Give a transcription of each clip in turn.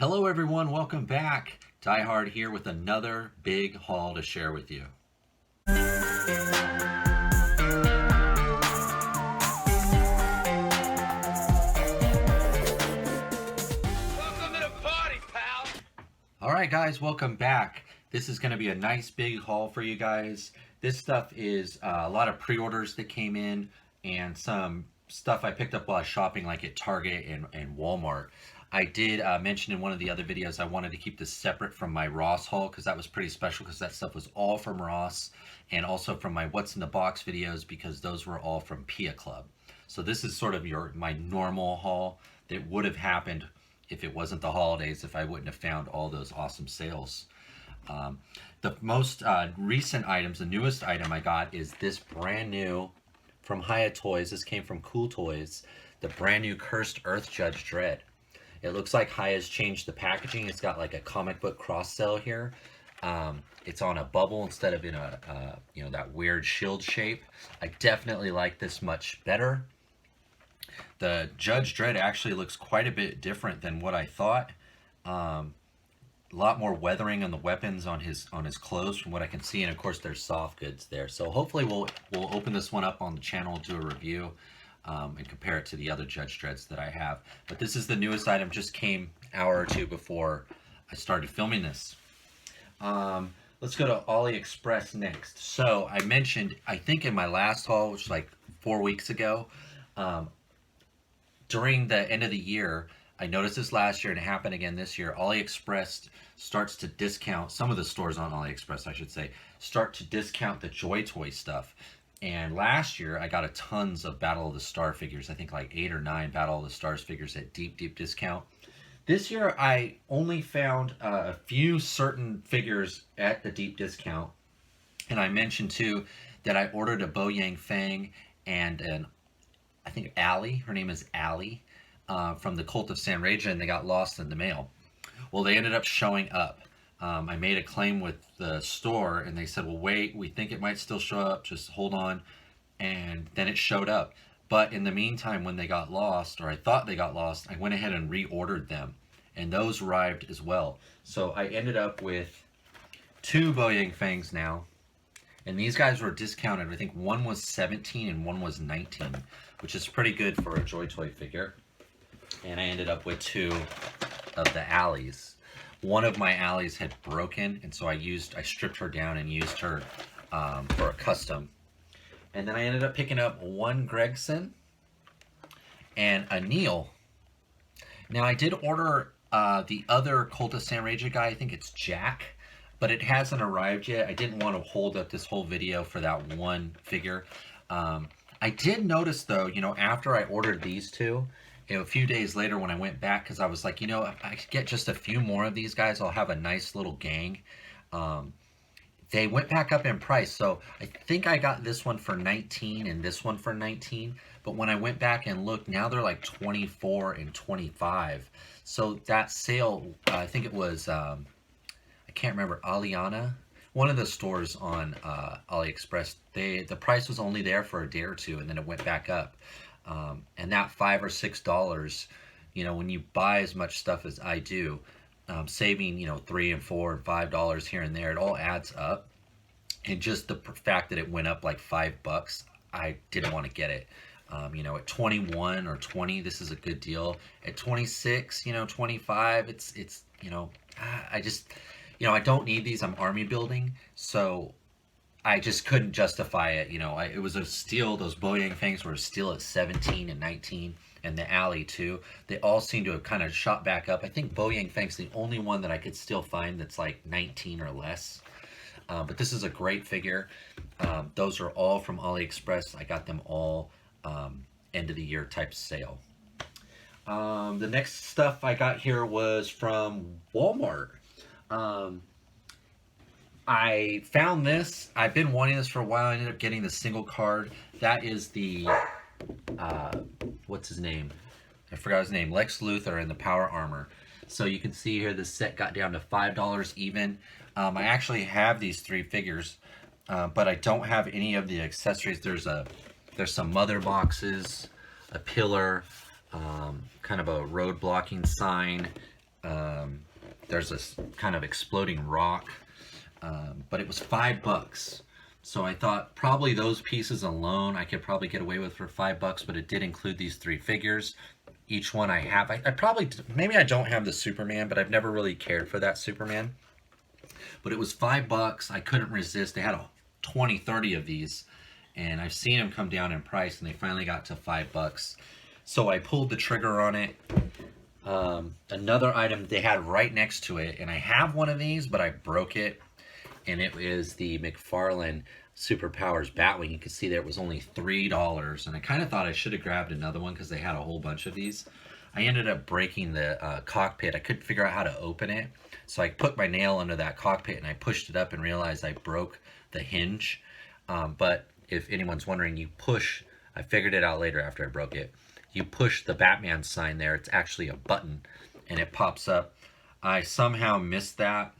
Hello everyone, welcome back. Die Hard here with another big haul to share with you. Welcome to the party, pal! Alright guys, welcome back. This is going to be a nice big haul for you guys. This stuff is a lot of pre-orders that came in and some stuff I picked up while shopping like at Target and Walmart. I did mention in one of the other videos I wanted to keep this separate from my Ross haul because that was pretty special because that stuff was all from Ross and also from my What's in the Box videos because those were all from Pia Club. So this is sort of my normal haul that would have happened if it wasn't the holidays, if I wouldn't have found all those awesome sales. The most recent items, the newest item I got is this brand new from Hiya Toys. This came from Cool Toys, the brand new Cursed Earth Judge Dredd. It looks like Hiya's changed the packaging. It's got like a comic book cross sell here. It's on a bubble instead of in a that weird shield shape. I definitely like this much better. The Judge Dredd actually looks quite a bit different than what I thought. A lot more weathering on the weapons on his clothes from what I can see, and of course there's soft goods there. So hopefully we'll open this one up on the channel, do a review, and compare it to the other Judge Dredds that I have. But this is the newest item, just came an hour or two before I started filming this. Let's go to AliExpress next. So I mentioned, I think in my last haul, which was like 4 weeks ago, during the end of the year, I noticed this last year and it happened again this year, AliExpress starts to discount, some of the stores on AliExpress I should say, start to discount the Joy Toy stuff. And last year I got a tons of Battle of the Star figures, I think like 8 or 9 Battle of the Stars figures at deep discount. This year I only found a few certain figures at the deep discount. And I mentioned too that I ordered a Bo Yang Fang and I think Allie, her name is Allie, from the Cult of Sanraja, and they got lost in the mail. Well, they ended up showing up. I made a claim with the store, and they said, well, wait, we think it might still show up, just hold on. And then it showed up. But in the meantime, when they got lost, or I thought they got lost, I went ahead and reordered them, and those arrived as well. So I ended up with 2 Bo Yang Fangs now. And these guys were discounted. I think one was 17 and one was 19, which is pretty good for a Joy Toy figure. And I ended up with 2 of the Allies. One of my Allies had broken, and so I stripped her down and used her for a custom. And then I ended up picking up 1 Gregson and a Neil. Now I did order the other Cult of Sanraja guy, I think it's Jack, but it hasn't arrived yet. I didn't want to hold up this whole video for that one figure. I did notice though, after I ordered these 2, a few days later when I went back, because I was like, if I could get just a few more of these guys, I'll have a nice little gang. They went back up in price, so I think I got this one for 19 and this one for 19. But when I went back and looked, now they're like 24 and 25. So that sale, I think it was, I can't remember, Aliana, one of the stores on AliExpress, the price was only there for a day or two, and then it went back up. And that $5 or $6, when you buy as much stuff as I do, saving, $3 and $4 and $5 here and there, it all adds up. And just the fact that it went up like $5, I didn't want to get it. At 21 or 20, this is a good deal. At 26, 25, it's I just, I don't need these. I'm army building, so I just couldn't justify it. It was a steal. Those Bo Yang Fangs were a steal at 17 and 19, and the Alley too. They all seem to have kind of shot back up. I think Bo Yang Fang's the only one that I could still find that's like 19 or less. But this is a great figure. Those are all from AliExpress. I got them all end of the year type sale. The next stuff I got here was from Walmart. I found this. I've been wanting this for a while. I ended up getting the single card. That is the, what's his name? I forgot his name. Lex Luthor in the power armor. So you can see here the set got down to $5 even. I actually have these 3 figures, but I don't have any of the accessories. There's some mother boxes, a pillar, kind of a road blocking sign, There's this kind of exploding rock, but it was $5. So I thought probably those pieces alone I could probably get away with for $5, but it did include these 3 figures. Each one I have, I probably, maybe I don't have the Superman, but I've never really cared for that Superman. But it was $5. I couldn't resist. They had 20, 30 of these, and I've seen them come down in price, and they finally got to $5. So I pulled the trigger on it. Another item they had right next to it, and I have one of these, but I broke it, and it is the McFarlane Superpowers Batwing. You can see there it was only $3, and I kind of thought I should have grabbed another one because they had a whole bunch of these. I ended up breaking the cockpit. I couldn't figure out how to open it, so I put my nail under that cockpit and I pushed it up and realized I broke the hinge. But if anyone's wondering, you push, I figured it out later after I broke it, you push the Batman sign there, it's actually a button, and it pops up. I somehow missed that.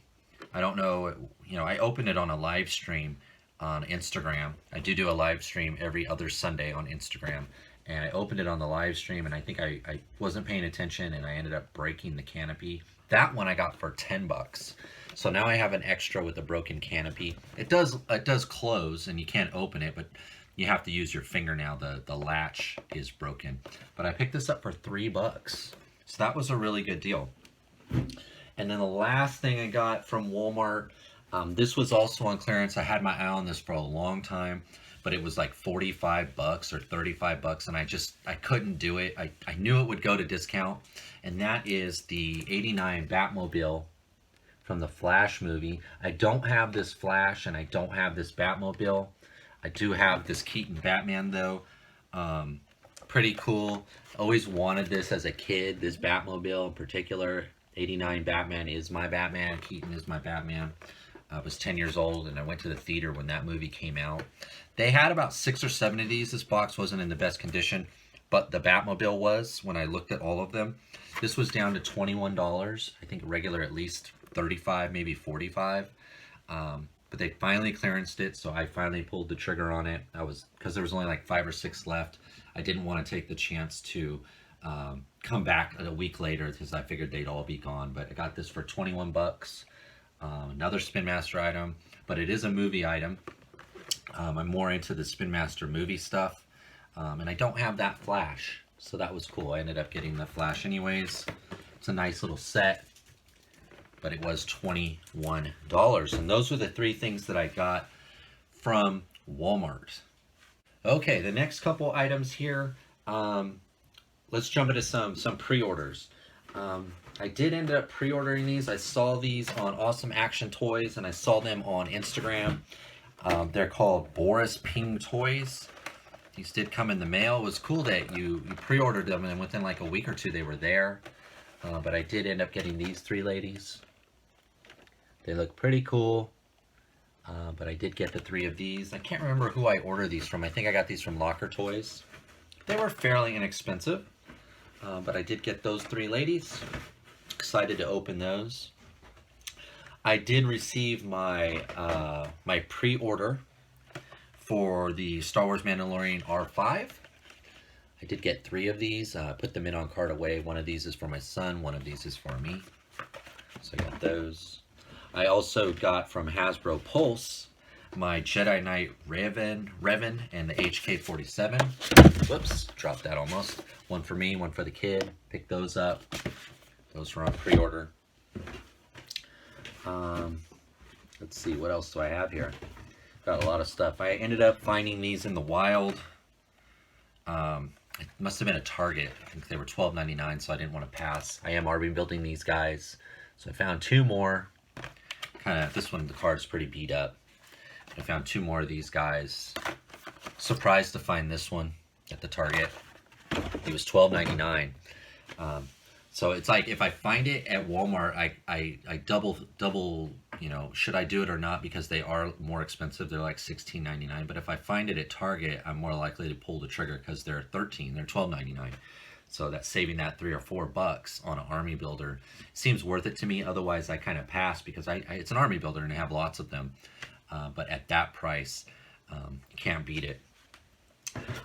I don't know, you know, I opened it on a live stream on Instagram. I do a live stream every other Sunday on Instagram, and I opened it on the live stream, and I think I wasn't paying attention, and I ended up breaking the canopy. That one I got for $10. So now I have an extra with a broken canopy. It does close, and you can't open it, but you have to use your finger now. The latch is broken. But I picked this up for $3. So that was a really good deal. And then the last thing I got from Walmart, this was also on clearance. I had my eye on this for a long time, but it was like $45 or $35, and I couldn't do it. I knew it would go to discount, and that is the '89 Batmobile from the Flash movie. I don't have this Flash, and I don't have this Batmobile. I do have this Keaton Batman though. Pretty cool. Always wanted this as a kid, this Batmobile in particular. '89 Batman is my Batman. Keaton is my Batman. I was 10 years old, and I went to the theater when that movie came out. They had about 6 or 7 of these. This box wasn't in the best condition, but the Batmobile was when I looked at all of them. This was down to $21. I think regular at least $35, maybe $45. But they finally clearanced it, so I finally pulled the trigger on it. Because there was only like 5 or 6 left. I didn't want to take the chance to come back a week later because I figured they'd all be gone. But I got this for 21 bucks. Another Spin Master item, but it is a movie item. I'm more into the Spin Master movie stuff, and I don't have that Flash, so that was cool. I ended up getting the Flash anyways. It's a nice little set, but it was $21, and those were the 3 things that I got from Walmart. Okay, the next couple items here. Let's jump into some pre-orders. I did end up pre-ordering these. I saw these on Awesome Action Toys, and I saw them on Instagram. They're called Boris Ping Toys. These did come in the mail. It was cool that you pre-ordered them, and within like a week or 2 they were there. But I did end up getting these 3 ladies. They look pretty cool. But I did get the 3 of these. I can't remember who I ordered these from. I think I got these from Locker Toys. They were fairly inexpensive. But I did get those 3 ladies. Excited to open those. I did receive my my pre-order for the Star Wars Mandalorian R5. I did get 3 of these. Put them in on cart away. One of these is for my son. One of these is for me. So I got those. I also got from Hasbro Pulse my Jedi Knight Revan and the HK-47. Whoops, dropped that almost. One for me, one for the kid. Picked those up. Those were on pre-order. Let's see, what else do I have here? Got a lot of stuff. I ended up finding these in the wild. It must have been a Target. I think they were $12.99, so I didn't want to pass. I am already building these guys. So I found 2 more. This one, the card's pretty beat up. I found 2 more of these guys. Surprised to find this one at the Target. It was $12.99. So it's like if I find it at Walmart, I double, you know, should I do it or not, because they are more expensive. They're like $16.99. But if I find it at Target, I'm more likely to pull the trigger because they're $12.99. So that's saving that $3 or $4 on an army builder. Seems worth it to me. Otherwise, I kind of pass because it's an army builder and I have lots of them. But at that price, can't beat it.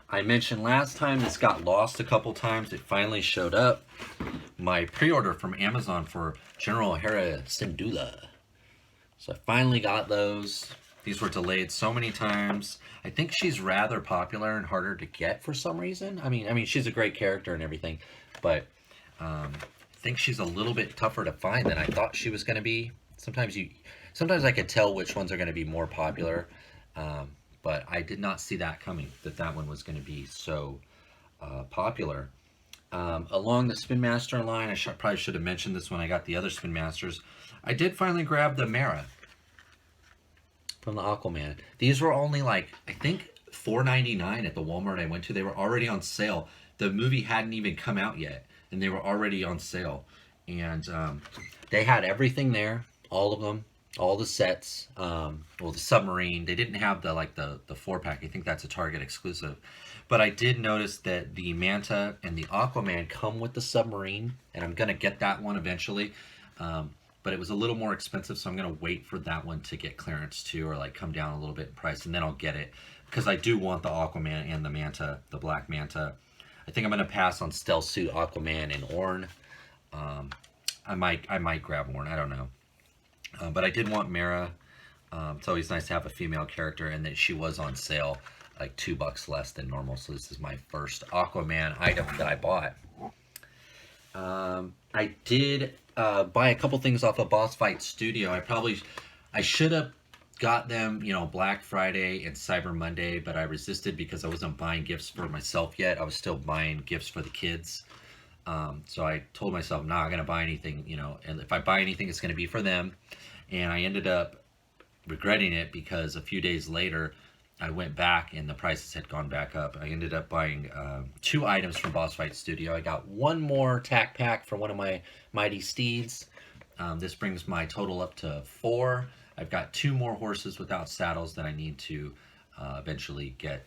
I mentioned last time this got lost a couple times. It finally showed up. My pre-order from Amazon for General O'Hara Syndulla. So I finally got those. These were delayed so many times. I think she's rather popular and harder to get for some reason. I mean, she's a great character and everything, but I think she's a little bit tougher to find than I thought she was going to be. Sometimes I could tell which ones are going to be more popular, but I did not see that coming. That one was going to be so popular. Along the Spin Master line, I probably should have mentioned this when I got the other Spin Masters. I did finally grab the Mara from the Aquaman. These were only like, I think $4.99 at the Walmart I went to. They were already on sale. The movie hadn't even come out yet, and they were already on sale. And they had everything there, all of them, all the sets. Well, the submarine. They didn't have the 4-pack. I think that's a Target exclusive. But I did notice that the Manta and the Aquaman come with the submarine, and I'm gonna get that one eventually. But it was a little more expensive, so I'm gonna wait for that one to get clearance too, or like come down a little bit in price, and then I'll get it because I do want the Aquaman and the Manta, the Black Manta. I think I'm gonna pass on Stealth Suit Aquaman and Orn. I might grab Orn. I don't know, but I did want Mara. It's always nice to have a female character, and that she was on sale, like $2 less than normal. So this is my first Aquaman item that I bought. I did buy a couple things off of Boss Fight Studio. I should have got them, Black Friday and Cyber Monday, but I resisted because I wasn't buying gifts for myself yet. I was still buying gifts for the kids. So I told myself, I'm not going to buy anything, and if I buy anything, it's going to be for them. And I ended up regretting it because a few days later, I went back and the prices had gone back up. I ended up buying 2 items from Boss Fight Studio. I got one more tack pack for one of my Mighty Steeds. This brings my total up to 4. I've got 2 more horses without saddles that I need to eventually get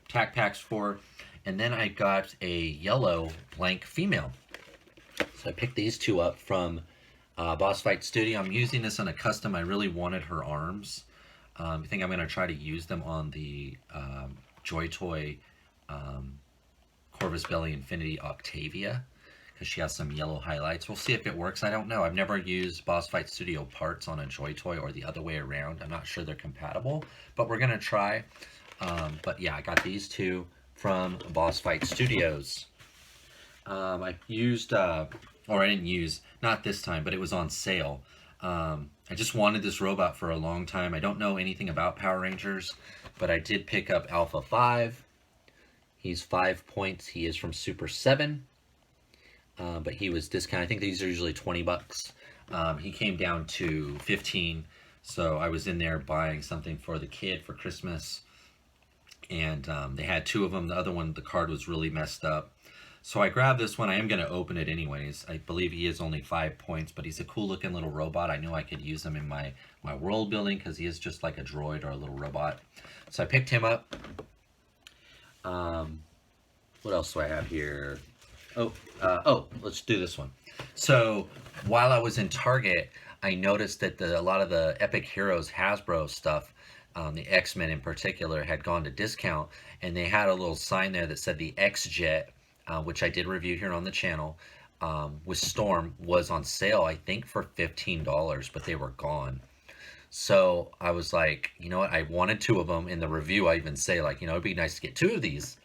tack packs for. And then I got a yellow blank female. So I picked these 2 up from Boss Fight Studio. I'm using this on a custom. I really wanted her arms. I think I'm going to try to use them on the Joy Toy Corvus Belli Infinity Octavia because she has some yellow highlights. We'll see if it works. I don't know. I've never used Boss Fight Studio parts on a Joy Toy or the other way around. I'm not sure they're compatible, but we're going to try. But yeah, I got these 2 from Boss Fight Studios. I used, or I didn't use, not this time, but it was on sale. I just wanted this robot for a long time. I don't know anything about Power Rangers, but I did pick up Alpha 5. He's 5 points. He is from Super 7, but he was discounted. I think these are usually $20. He came down to 15, so I was in there buying something for the kid for Christmas, and they had 2 of them. The other one, the card was really messed up. So I grabbed this one. I am going to open it anyways. I believe he is only 5 points, but he's a cool looking little robot. I knew I could use him in my world building because he is just like a droid or a little robot. So I picked him up. What else do I have here? Let's do this one. So while I was in Target, I noticed that a lot of the Epic Heroes Hasbro stuff, the X-Men in particular, had gone to discount, and they had a little sign there that said the X-Jet, which I did review here on the channel, with Storm, was on sale, I think, for $15, but they were gone. So I was like, you know what, I wanted 2 of them. In the review, I even say, like, it'd be nice to get 2 of these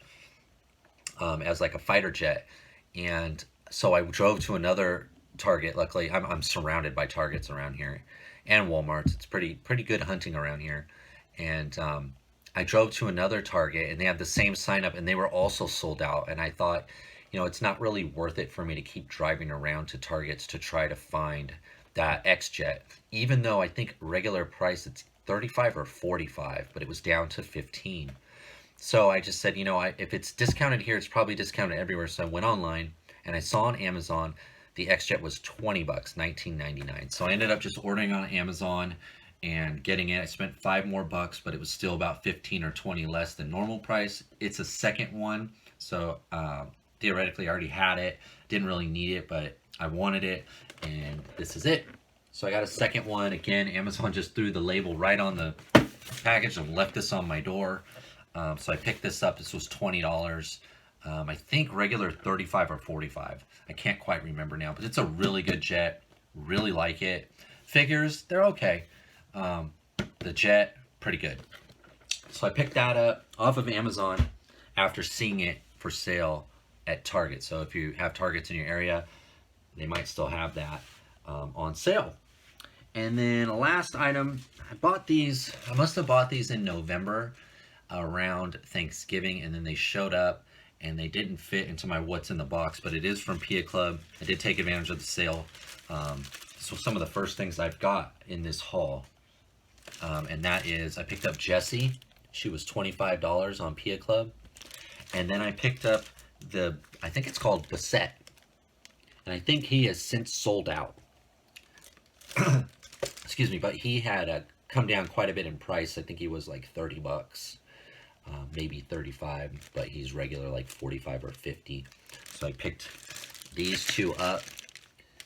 as like a fighter jet. And so I drove to another Target. Luckily, I'm surrounded by Targets around here and Walmarts. It's pretty good hunting around here. And I drove to another Target, and they had the same sign up, and they were also sold out. And I thought, it's not really worth it for me to keep driving around to Targets to try to find that X-Jet, even though I think regular price it's 35 or 45, but it was down to 15. So I just said, if it's discounted here, it's probably discounted everywhere. So I went online, and I saw on Amazon the X-Jet was $20, $19.99. So I ended up just ordering on Amazon and getting it. I spent $5 more, but it was still about 15 or 20 less than normal price. It's a second one, so theoretically I already had it. Didn't really need it, but I wanted it, and this is it. So I got a second one. Again, Amazon just threw the label right on the package and left this on my door. So I picked this up. This was $20. I think regular 35 or 45. I can't quite remember now, but it's a really good jet. Really like it. Figures, they're okay. The jet, pretty good. So I picked that up off of Amazon after seeing it for sale at Target. So if you have Targets in your area, they might still have that on sale. And then the last item, I bought these. I must have bought these in November around Thanksgiving, and then they showed up and they didn't fit into my what's in the box, but it is from Pia Club. I did take advantage of the sale. So some of the first things I've got in this haul, and that is I picked up Jessie. She was $25 on Pia Club. And then I picked up I think it's called the set. And I think he has since sold out. Excuse me, but he had come down quite a bit in price. I think he was like 30 bucks, maybe 35, but he's regular like 45 or 50. So I picked these two up.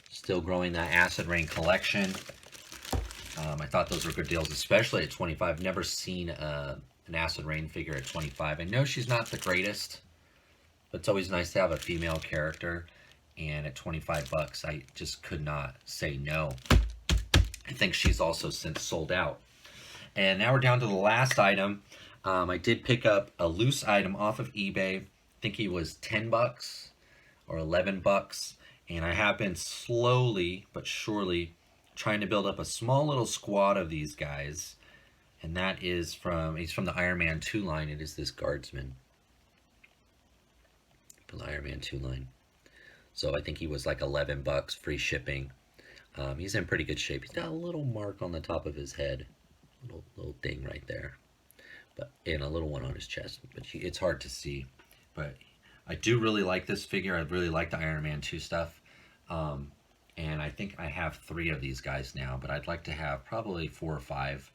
Still growing that Acid Rain collection. I thought those were good deals, especially at 25. Never seen an Acid Rain figure at 25. I know she's not the greatest, but it's always nice to have a female character. And at 25 bucks, I just could not say no. I think she's also since sold out. And now we're down to the last item. I did pick up a loose item off of eBay. I think he was 10 bucks or 11 bucks. And I have been slowly but surely trying to build up a small little squad of these guys. And that is he's from the Iron Man 2 line. It is this Guardsman from the Iron Man 2 line. So I think he was like 11 bucks, free shipping. He's in pretty good shape. He's got a little mark on the top of his head. Little thing right there. And a little one on his chest. But it's hard to see. But I do really like this figure. I really like the Iron Man 2 stuff. And I think I have 3 of these guys now. But I'd like to have probably 4 or 5.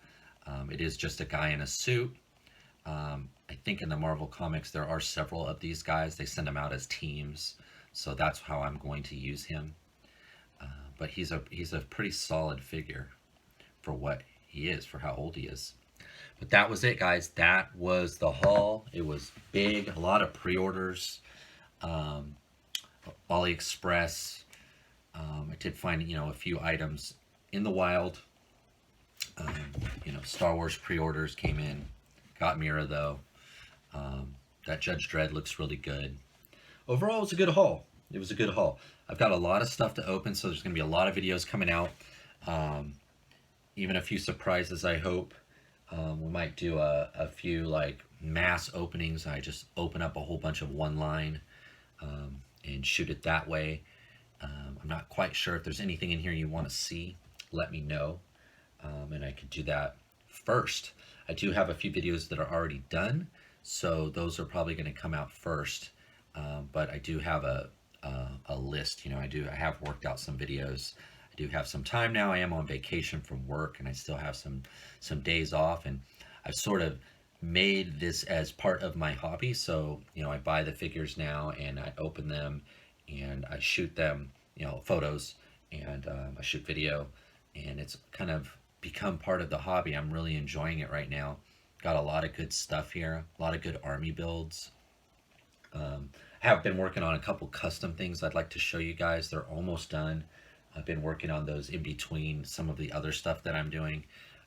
It is just a guy in a suit. I think in the Marvel Comics there are several of these guys. They send them out as teams. So that's how I'm going to use him. But he's a pretty solid figure for what he is, for how old he is. But that was it, guys. That was the haul. It was big, a lot of pre-orders. AliExpress. I did find, a few items in the wild. Star Wars pre-orders came in. Got Mira, though. That Judge Dredd looks really good. Overall, it was a good haul. It was a good haul. I've got a lot of stuff to open, so there's going to be a lot of videos coming out. Even a few surprises, I hope. We might do a few like mass openings. I just open up a whole bunch of one line and shoot it that way. I'm not quite sure if there's anything in here you want to see. Let me know, and I could do that first. I do have a few videos that are already done, so those are probably going to come out first. But I do have a list. I have worked out some videos. I do have some time now. I am on vacation from work, and I still have some days off, and I've sort of made this as part of my hobby. So I buy the figures now, and I open them, and I shoot them, photos, and I shoot video, and it's kind of become part of the hobby. I'm really enjoying it right now. Got a lot of good stuff here, a lot of good army builds. I have been working on a couple custom things I'd like to show you guys. They're almost done. I've been working on those in between some of the other stuff that I'm doing.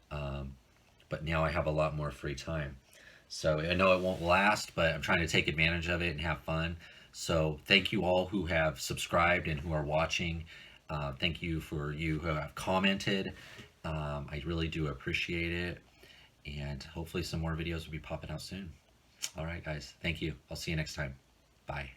But now I have a lot more free time. So I know it won't last, but I'm trying to take advantage of it and have fun. So thank you all who have subscribed and who are watching. Thank you for you who have commented. I really do appreciate it. And hopefully some more videos will be popping out soon. All right, guys. Thank you. I'll see you next time. Bye.